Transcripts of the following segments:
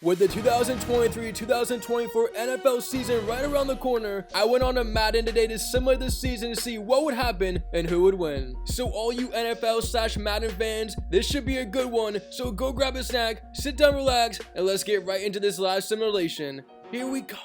With the 2023-2024 NFL season right around the corner, I went on to Madden today to simulate the season to see what would happen and who would win. So all you NFL/Madden fans, this should be a good one, so go grab a snack, sit down, relax, and let's get right into this live simulation. Here we go.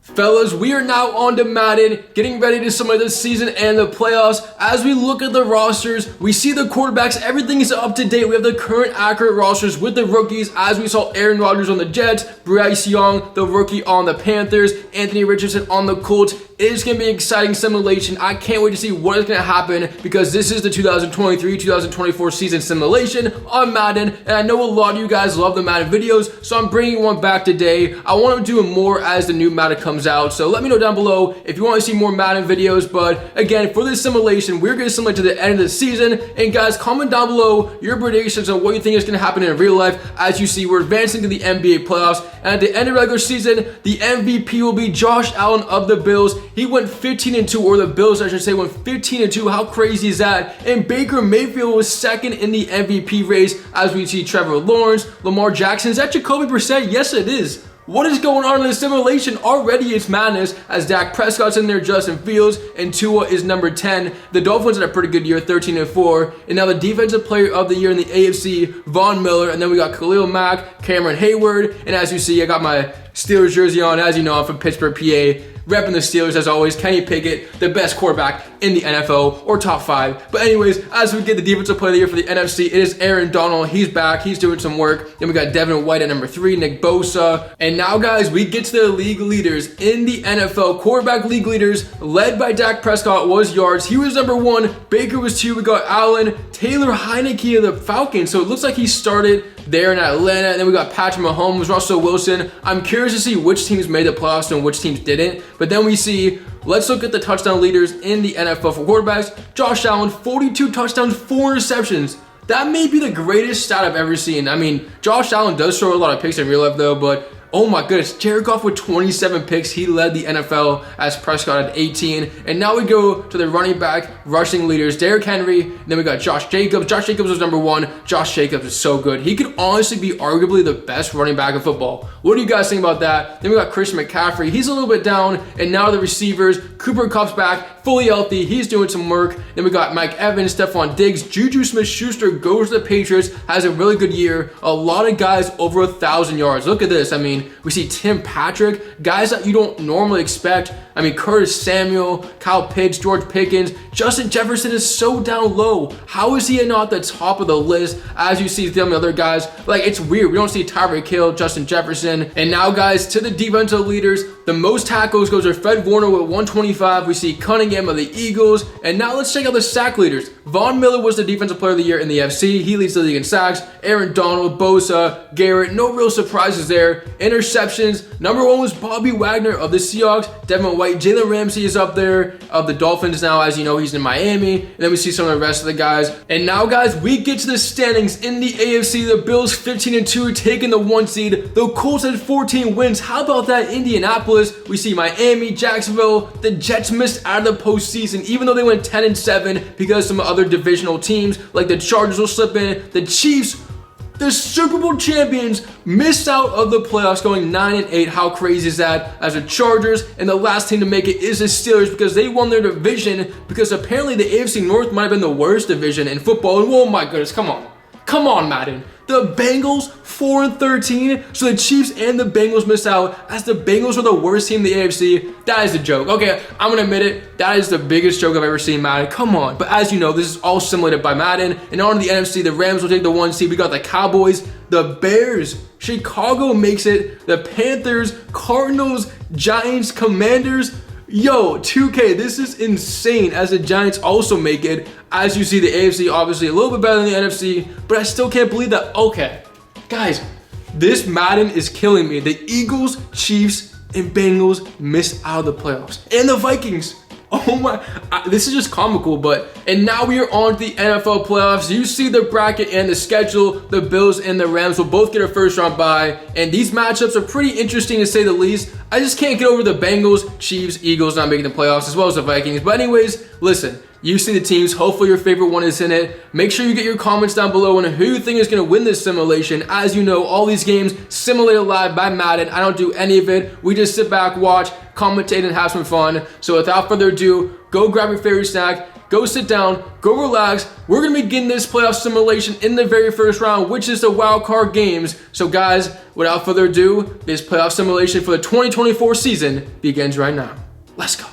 Fellas, we are now on to Madden, getting ready to simulate the season and the playoffs. As we look at the rosters, we see the quarterbacks, everything is up to date. We have the current accurate rosters with the rookies, as we saw Aaron Rodgers on the Jets, Bryce Young, the rookie on the Panthers, Anthony Richardson on the Colts. It is going to be an exciting simulation. I can't wait to see what is going to happen because this is the 2023-2024 season simulation on Madden, and I know a lot of you guys love the Madden videos, so I'm bringing one back today. I want to do more as the new Madden comes out, so let me know down below if you want to see more Madden videos. But again, for this simulation, we're going to simulate to the end of the season, and guys, comment down below your predictions on what you think is going to happen in real life. As you see, we're advancing to the NBA playoffs, and at the end of the regular season, the MVP will be Josh Allen of the Bills. He went 15-2, or the Bills, I should say, went 15-2. How crazy is that? And Baker Mayfield was second in the MVP race, as we see Trevor Lawrence, Lamar Jackson. Is that Jacoby Brissett? Yes, it is. What is going on in this simulation? Already it's madness, as Dak Prescott's in there, Justin Fields, and Tua is number 10. The Dolphins had a pretty good year, 13-4. And now the Defensive Player of the Year in the AFC, Von Miller. And then we got Khalil Mack, Cameron Hayward. And as you see, I got my Steelers jersey on. As you know, I'm from Pittsburgh, PA. Repping the Steelers as always. Kenny Pickett, the best quarterback in the NFL, or top 5. But anyways, as we get the Defensive Player of the Year for the NFC, it is Aaron Donald. He's back. He's doing some work. Then we got Devin White at number 3, Nick Bosa. And now, guys, we get to the league leaders in the NFL. Quarterback league leaders, led by Dak Prescott, was yards. He was number 1. Baker was 2. We got Allen. Taylor Heineke of the Falcons. So it looks like he started there in Atlanta. And then we got Patrick Mahomes, Russell Wilson. I'm curious to see which teams made the playoffs and which teams didn't. But then we see, let's look at the touchdown leaders in the NFL for quarterbacks. Josh Allen, 42 touchdowns, 4 interceptions. That may be the greatest stat I've ever seen. I mean, Josh Allen does throw a lot of picks in real life though, but oh my goodness, Jared Goff with 27 picks. He led the NFL as Prescott at 18. And now we go to the running back rushing leaders, Derrick Henry. And then we got Josh Jacobs. Josh Jacobs was number 1. Josh Jacobs is so good. He could honestly be arguably the best running back in football. What do you guys think about that? Then we got Christian McCaffrey. He's a little bit down. And now the receivers, Cooper Kupp's back, fully healthy. He's doing some work. Then we got Mike Evans, Stephon Diggs. Juju Smith-Schuster goes to the Patriots, has a really good year. A lot of guys over 1,000 yards. Look at this. I mean, we see Tim Patrick, guys that you don't normally expect. I mean, Curtis Samuel, Kyle Pitts, George Pickens. Justin Jefferson is so down low. How is he not the top of the list? As you see some of the other guys, like, it's weird. We don't see Tyreek Hill, Justin Jefferson. And now, guys, to the defensive leaders, the most tackles goes to Fred Warner with 125. We see Cunningham of the Eagles. And now let's check out the sack leaders. Von Miller was the Defensive Player of the Year in the FC. He leads the league in sacks. Aaron Donald, Bosa, Garrett. No real surprises there. Interceptions. Number 1 was Bobby Wagner of the Seahawks. Devin White. Jalen Ramsey is up there of the Dolphins now. As you know, he's in Miami. And then we see some of the rest of the guys. And now, guys, we get to the standings in the AFC. The Bills 15-2, taking the 1 seed. The Colts had 14 wins. How about that? Indianapolis. We see Miami, Jacksonville. The Jets missed out of the postseason, even though they went 10-7 because some other divisional teams like the Chargers will slip in. The Chiefs, the Super Bowl champions, missed out of the playoffs, going 9-8. How crazy is that? As the Chargers, and the last team to make it is the Steelers because they won their division, because apparently the AFC North might have been the worst division in football. And oh my goodness, come on, Madden. The Bengals 4-13, so the Chiefs and the Bengals missed out, as the Bengals were the worst team in the AFC. That is a joke. Okay, I'm gonna admit it. That is the biggest joke I've ever seen, Madden. Come on. But as you know, this is all simulated by Madden. And on to the NFC, the Rams will take the 1 seed. We got the Cowboys, the Bears, Chicago makes it, the Panthers, Cardinals, Giants, Commanders. Yo, 2K, this is insane, as the Giants also make it. As you see, the AFC obviously a little bit better than the NFC, but I still can't believe that. Okay, guys, this Madden is killing me. The Eagles, Chiefs, and Bengals missed out of the playoffs. And the Vikings. Oh my, this is just comical, and now we are on to the NFL playoffs. You see the bracket and the schedule. The Bills and the Rams will both get a first round bye, and these matchups are pretty interesting to say the least. I just can't get over the Bengals, Chiefs, Eagles not making the playoffs, as well as the Vikings. But anyways, listen, You've seen the teams. Hopefully your favorite one is in it. Make sure you get your comments down below on who you think is going to win this simulation. As you know, all these games simulated live by Madden. I don't do any of it. We just sit back, watch, commentate, and have some fun. So without further ado, go grab your favorite snack. Go sit down, go relax. We're going to begin this playoff simulation in the very first round, which is the wild card games. So guys, without further ado, this playoff simulation for the 2024 season begins right now. Let's go.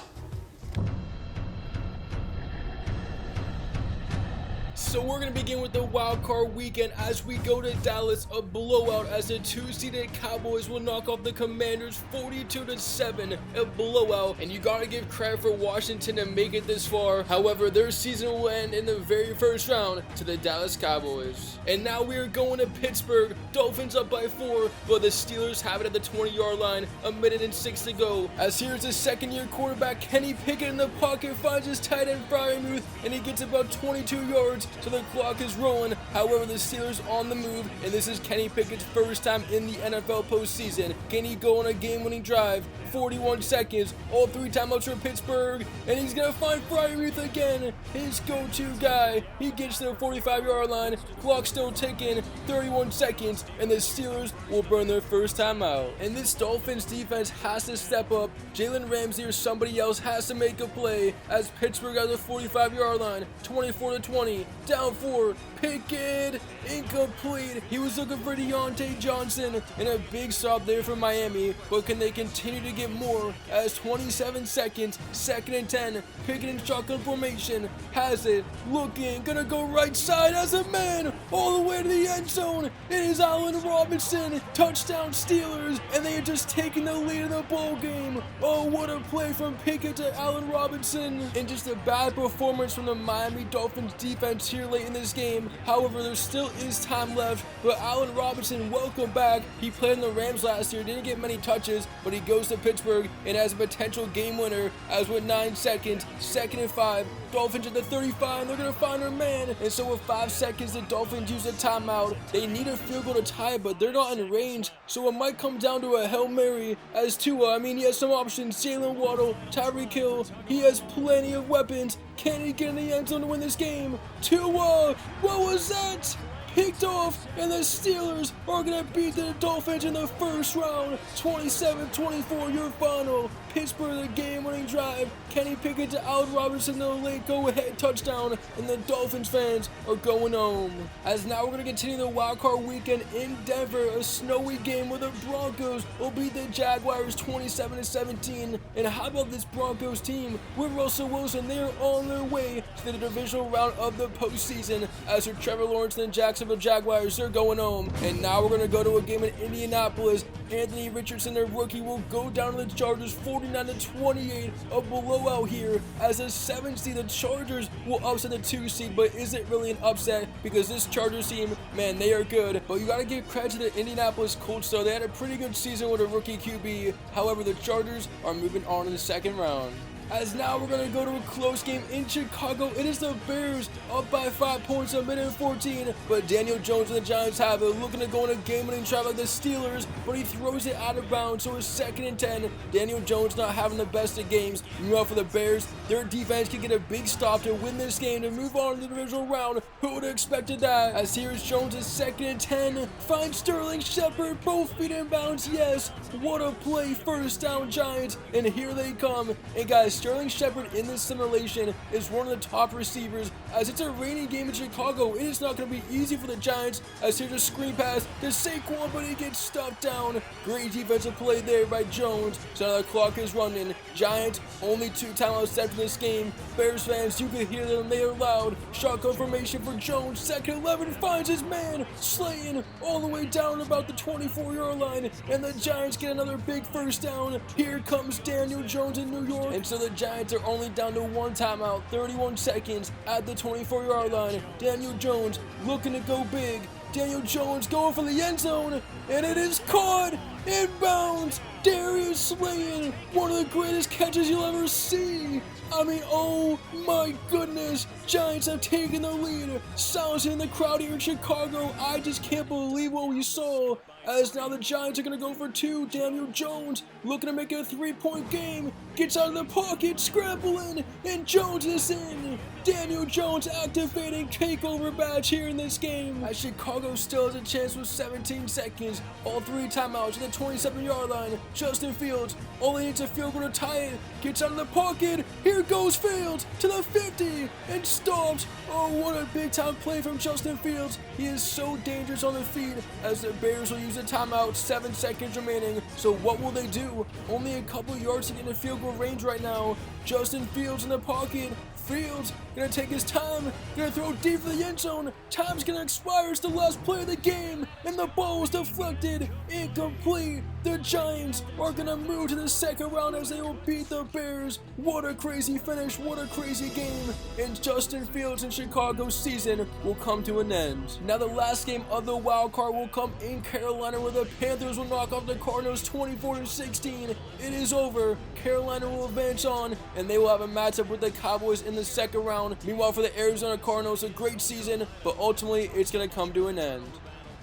So we're going to begin with the wild card weekend as we go to Dallas, a blowout as the 2-seeded Cowboys will knock off the Commanders 42-7, a blowout, and you got to give credit for Washington to make it this far. However, their season will end in the very first round to the Dallas Cowboys. And now we are going to Pittsburgh, Dolphins up by 4, but the Steelers have it at the 20-yard line, a minute and 6 to go. As here's the second-year quarterback Kenny Pickett in the pocket, finds his tight end Freiermuth, and he gets about 22 yards. So the clock is rolling. However, the Steelers on the move, and this is Kenny Pickett's first time in the NFL postseason. Can he go on a game-winning drive? 41 seconds, all 3 timeouts for Pittsburgh, and he's gonna find Freiermuth again, his go-to guy. He gets to the 45-yard line, clock still ticking, 31 seconds, and the Steelers will burn their first timeout. And this Dolphins defense has to step up. Jalen Ramsey or somebody else has to make a play as Pittsburgh has the 45-yard line, 24-20, down 4, Pickett, incomplete. He was looking for Deontay Johnson, and a big stop there for Miami, but can they continue to get more as 27 seconds, 2nd and 10, Pickett in shotgun formation, has it, looking, gonna go right side as a man, all the way to the end zone. It is Allen Robinson, touchdown Steelers, and they are just taking the lead in the ball game. Oh, what a play from Pickett to Allen Robinson, and just a bad performance from the Miami Dolphins defense here late in this game. However, there still is time left, but Allen Robinson, welcome back. He played in the Rams last year, didn't get many touches, but he goes to Pittsburgh and has a potential game winner as with 9 seconds, 2nd and 5, Dolphins at the 35, and they're going to find their man. And so with 5 seconds, the Dolphins use a timeout. They need a field goal to tie it, but they're not in range, so it might come down to a Hail Mary as Tua, he has some options. Jalen Waddle, Tyreek Hill, he has plenty of weapons. Can he get in the end zone to win this game? Tua, what was that? Picked off, and the Steelers are going to beat the Dolphins in the first round. 27-24 your final. Pittsburgh the game-winning drive. Kenny Pickett to Allen Robinson, the late go-ahead touchdown, and the Dolphins fans are going home. As now we're going to continue the wildcard weekend in Denver, a snowy game where the Broncos will beat the Jaguars 27-17. And how about this Broncos team with Russell Wilson? They're on their way to the divisional round of the postseason as for Trevor Lawrence and the Jacksonville Jaguars are going home. And now we're going to go to a game in Indianapolis. Anthony Richardson, their rookie, will go down to the Chargers 49-28, a blowout here as a 7 seed. The Chargers will upset the 2 seed, but is it really an upset? Because this Chargers team, man, they are good. But you got to give credit to the Indianapolis Colts, though. They had a pretty good season with a rookie QB. However, the Chargers are moving on in the second round. As now we're going to go to a close game in Chicago. It is the Bears up by 5 points, a minute and 14. But Daniel Jones and the Giants have it, looking to go in a game-winning drive like the Steelers, but he throws it out of bounds, so it's 2nd and 10. Daniel Jones not having the best of games. Meanwhile, for the Bears, their defense can get a big stop to win this game to move on to the divisional round. Who would have expected that? As here's Jones at 2nd and 10. Finds Sterling Shepard, both feet in bounds. Yes, what a play. First down Giants, and here they come. And guys, Sterling Shepard in this simulation is one of the top receivers as it's a rainy game in Chicago. It is not going to be easy for the Giants as here's a screen pass to Saquon, but he gets stuffed down. Great defensive play there by Jones. So now the clock is running. Giants only 2 timeouts left in this game. Bears fans, you can hear them. They are loud. Shotgun formation for Jones. 2nd 11 finds his man. Slayton all the way down about the 24-yard line. And the Giants get another big first down. Here comes Daniel Jones in New York. And so the Giants are only down to 1 timeout, 31 seconds at the 24-yard line. Daniel Jones looking to go big. Daniel Jones going for the end zone, and it is caught in bounds. Darius Slayton, one of the greatest catches you'll ever see. Oh my goodness. Giants have taken the lead. Silence in the crowd here in Chicago. I just can't believe what we saw. As now the Giants are going to go for 2. Daniel Jones looking to make it a 3-point game. Gets out of the pocket, scrambling, and Jones is in. Daniel Jones activating takeover badge here in this game, as Chicago still has a chance with 17 seconds. All 3 timeouts at the 27-yard line. Justin Fields only needs a field goal to tie it. Gets out of the pocket. Here goes Fields to the 50 and stops. Oh, what a big time play from Justin Fields. He is so dangerous on the feet, as the Bears will use a timeout. 7 seconds remaining. So what will they do? Only a couple yards to get in field goal range right now. Justin Fields in the pocket. Fields gonna take his time, gonna throw deep for the end zone. Time's gonna expire. It's the last play of the game, and the ball is deflected, incomplete. The Giants are gonna move to the second round as they will beat the Bears. What a crazy finish, what a crazy game. And Justin Fields in Chicago's season will come to an end. Now the last game of the wild card will come in Carolina, where the Panthers will knock off the Cardinals 24-16. It is over. Carolina will advance on, and they will have a matchup with the Cowboys in the second round. Meanwhile, for the Arizona Cardinals, a great season, but ultimately it's going to come to an end.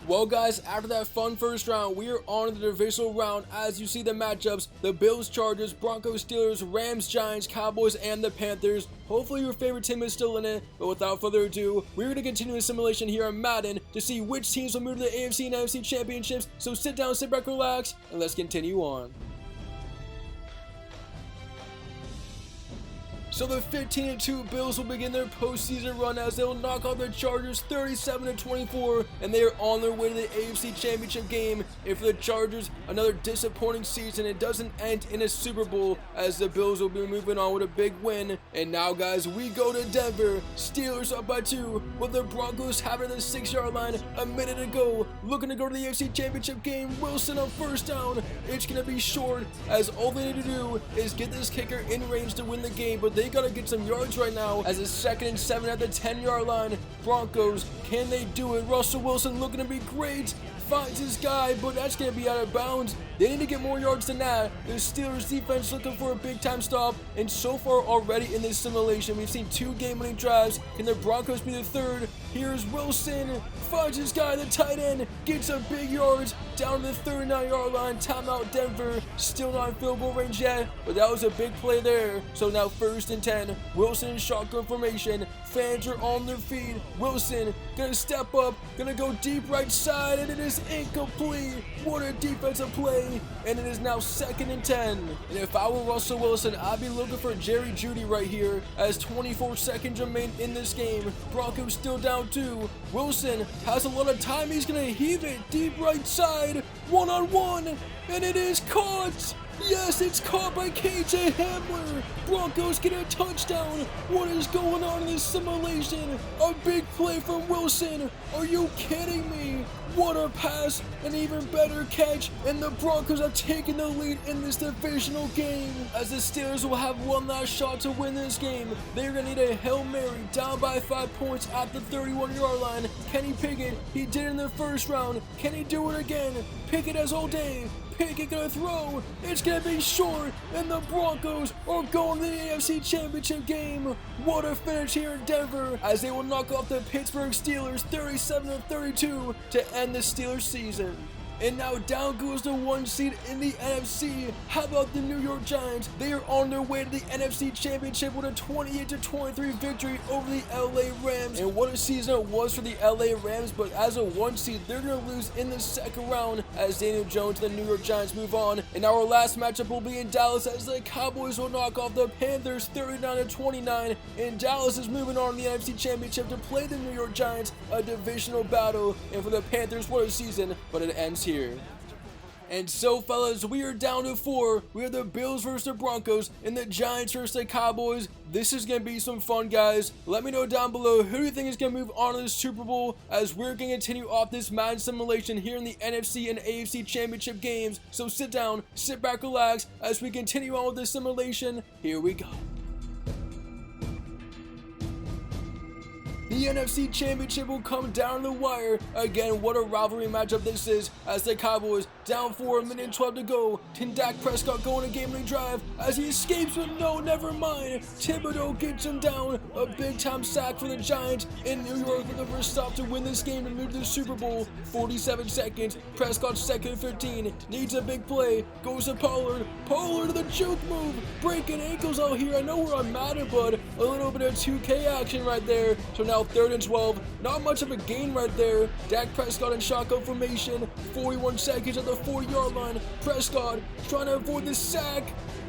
Well guys, after that fun first round, we are on to the divisional round. As you see the matchups, the Bills, Chargers, Broncos, Steelers, Rams, Giants, Cowboys, and the Panthers. Hopefully your favorite team is still in it, but without further ado, we're going to continue the simulation here on Madden to see which teams will move to the AFC and NFC Championships. So sit down, sit back, relax, and let's continue on. So the 15-2 Bills will begin their postseason run as they will knock off the Chargers 37-24, and they are on their way to the AFC Championship game. And for the Chargers, another disappointing season. It doesn't end in a Super Bowl, as the Bills will be moving on with a big win. And now guys, we go to Denver. Steelers up by 2, with the Broncos having the 6-yard line a minute to go. Looking to go to the AFC Championship game. Wilson on first down. It's going to be short, as all they need to do is get this kicker in range to win the game, but they gotta get some yards right now, as it's 2nd and 7 at the 10-yard line. Broncos, can they do it? Russell Wilson looking to be great, finds his guy, but that's gonna be out of bounds. They need to get more yards than that. The Steelers defense looking for a big time stop, and so far already in this simulation, we've seen 2 game-winning drives. Can the Broncos be the third? Here's Wilson, finds his guy, the tight end, gets some big yards, down to the 39-yard line. Timeout Denver, still not in field goal range yet, but that was a big play there. So now 1st and 10, Wilson in shotgun formation, fans are on their feet. Wilson gonna step up, gonna go deep right side, and it is incomplete. What a defensive play, and it is now 2nd and 10. And if I were Russell Wilson, I'd be looking for Jerry Jeudy right here, as 24 seconds remain in this game. Broncos still down 2. Wilson has a lot of time. He's gonna heave it deep right side, one-on-one, and it is caught. Yes, it's caught by KJ Hamler. Broncos get a touchdown. What is going on in this simulation? A big play from Wilson. Are you kidding me? What a pass, an even better catch, and the Broncos have taken the lead in this divisional game. As the Steelers will have one last shot to win this game, they're going to need a Hail Mary down by 5 points at the 31-yard line. Kenny Pickett, he did it in the first round. Can he do it again? Pickett has all day. Pickett gonna throw, it's gonna be short, and the Broncos are going to the AFC Championship game. What a finish here in Denver, as they will knock off the Pittsburgh Steelers 37-32 to end the Steelers season. And now down goes the 1 seed in the NFC. How about the New York Giants? They are on their way to the NFC Championship with a 28-23 victory over the LA Rams. And what a season it was for the LA Rams, but as a 1 seed, they're going to lose in the second round as Daniel Jones and the New York Giants move on. And our last matchup will be in Dallas, as the Cowboys will knock off the Panthers 39-29. And Dallas is moving on to the NFC Championship to play the New York Giants, a divisional battle. And for the Panthers, what a season, but it ends here. And so fellas, we are down to 4. We have the Bills versus the Broncos and the Giants versus the Cowboys. This is going to be some fun, guys. Let me know down below, who do you think is going to move on to the Super Bowl, as we're going to continue off this Madden simulation here in the NFC and AFC Championship games. So sit down, sit back, relax, as we continue on with this simulation. Here we go. The The NFC Championship will come down the wire. Again, what a rivalry matchup this is, as the Cowboys down 4 minutes 12 to go. Can Dak Prescott go on a game-winning drive as he escapes, but no, never mind. Thibodeau gets him down. A big-time sack for the Giants in New York with the first stop to win this game and move to the Super Bowl. 47 seconds. Prescott's second and 15. Needs a big play. Goes to Pollard. Pollard to the juke move. Breaking ankles out here. I know we're on Madden, but a little bit of 2K action right there. So now 3rd and 12. Not much of a gain right there. Dak Prescott in shotgun formation. 41 seconds at the 4-yard line. Prescott trying to avoid the sack.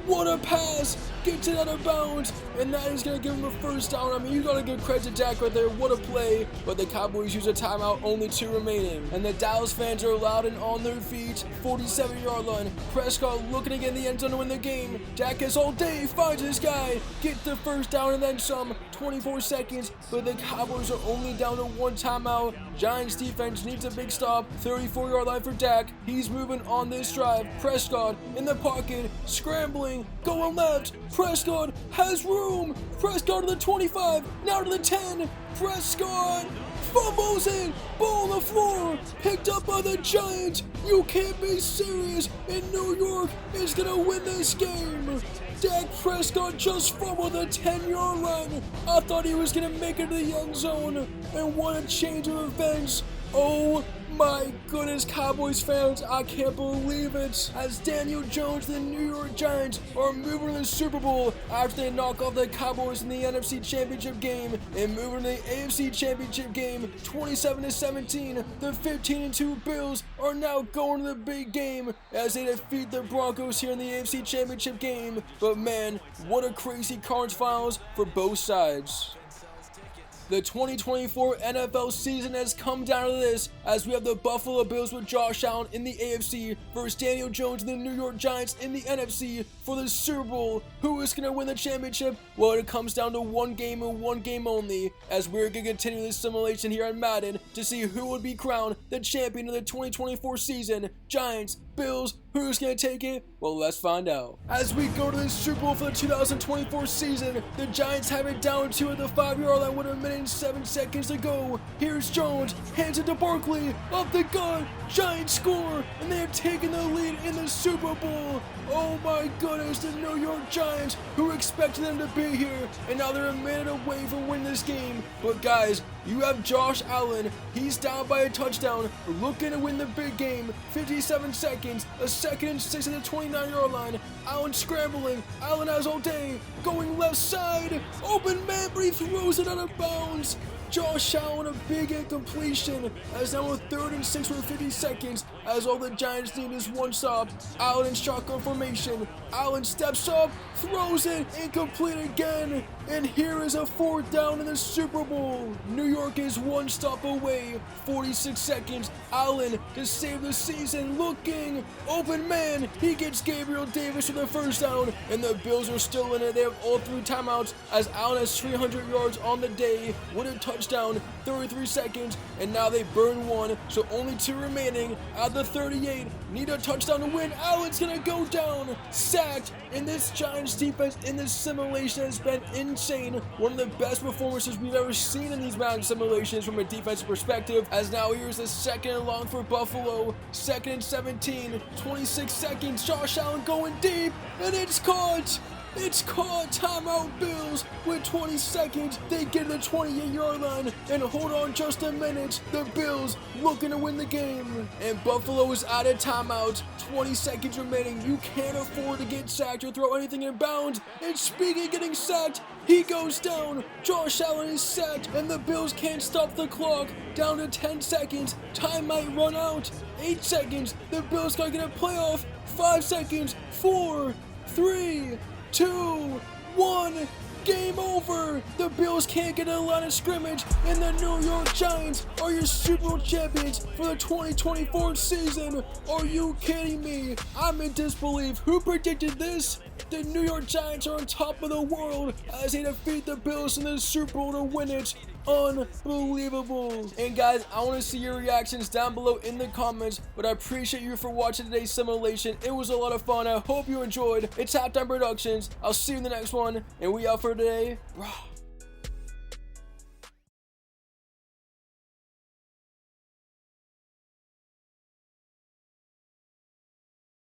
What a pass! Gets it out of bounds, and that is going to give him a first down. I mean, you got to give credit to Dak right there. What a play. But the Cowboys use a timeout, only 2 remaining. And the Dallas fans are loud and on their feet. 47-yard line. Prescott looking to get in the end zone to win the game. Dak is all day, finds this guy. Get the first down and then some. 24 seconds, but the Cowboys are only down to 1 timeout. Giants defense needs a big stop. 34-yard line for Dak. He's moving on this drive. Prescott in the pocket, scrambling, going left. Prescott has room. Prescott to the 25, now to the 10. Prescott fumbles it. Ball on the floor. Picked up by the Giants. You can't be serious. And New York is going to win this game. Dak Prescott just fumbled the 10-yard line. I thought he was going to make it to the end zone. And what a change of events. Oh my goodness, Cowboys fans, I can't believe it. As Daniel Jones and the New York Giants are moving to the Super Bowl after they knock off the Cowboys in the NFC Championship game and moving to the AFC Championship game 27-17. The 15-2 Bills are now going to the big game as they defeat the Broncos here in the AFC Championship game. But man, what a crazy cards finals for both sides. The 2024 NFL season has come down to this as we have the Buffalo Bills with Josh Allen in the AFC versus Daniel Jones and the New York Giants in the NFC for the Super Bowl. Who is going to win the championship? Well, it comes down to 1 game and 1 game only, as we're going to continue this simulation here on Madden to see who would be crowned the champion of the 2024 season. Giants, Bills, who's going to take it? Well, let's find out. As we go to the Super Bowl for the 2024 season, the Giants have it down 2 at the 5-yard line with 1 minute and 7 seconds to go. Here's Jones, hands it to Barkley, up the gut, Giants score, and they have taken the lead in the Super Bowl. Oh my goodness, the New York Giants, who expected them to be here, and now they're a minute away from winning this game. But guys, you have Josh Allen, he's down by a touchdown, looking to win the big game. 57 seconds, a 2nd and 6 at the 29-yard line. Allen scrambling, Allen has all day, going left side, open man, but he throws it out of bounds. Josh Allen a big incompletion as now with 3rd and 6 with 50 seconds as all the Giants need is 1 stop. Allen in shotgun formation. Allen steps up, throws it, incomplete again. And here is a 4th down in the Super Bowl. New York is 1 stop away. 46 seconds. Allen to save the season, looking. Open man. He gets Gabriel Davis for the first down. And the Bills are still in it. They have all 3 timeouts as Allen has 300 yards on the day with a touchdown. 33 seconds. And now they burn 1. So only 2 remaining at the 38. Need a touchdown to win. Allen's gonna go down. Sacked. And this Giants defense in this simulation has been insane. One of the best performances we've ever seen in these Madden simulations from a defensive perspective. As now here's the 2nd and long for Buffalo. 2nd and 17. 26 seconds. Josh Allen going deep. And it's caught. It's caught. Timeout Bills with 20 seconds. They get to the 28-yard line and hold on just a minute. The Bills looking to win the game. And Buffalo is out of timeout. 20 seconds remaining. You can't afford to get sacked or throw anything in bounds. And speaking of getting sacked, he goes down. Josh Allen is sacked and the Bills can't stop the clock. Down to 10 seconds. Time might run out. 8 seconds. The Bills gotta get a playoff. 5 seconds. 4, 3, 2, 1, game over! The Bills can't get to the line of scrimmage, and the New York Giants are your Super Bowl champions for the 2024 season. Are you kidding me? I'm in disbelief. Who predicted this? The New York Giants are on top of the world as they defeat the Bills in the Super Bowl to win it. Unbelievable. And guys, I want to see your reactions down below in the comments, but I appreciate you for watching today's simulation. It was a lot of fun. I hope you enjoyed. It's Halftime Productions. I'll see you in the next one, and we out for today. Rah.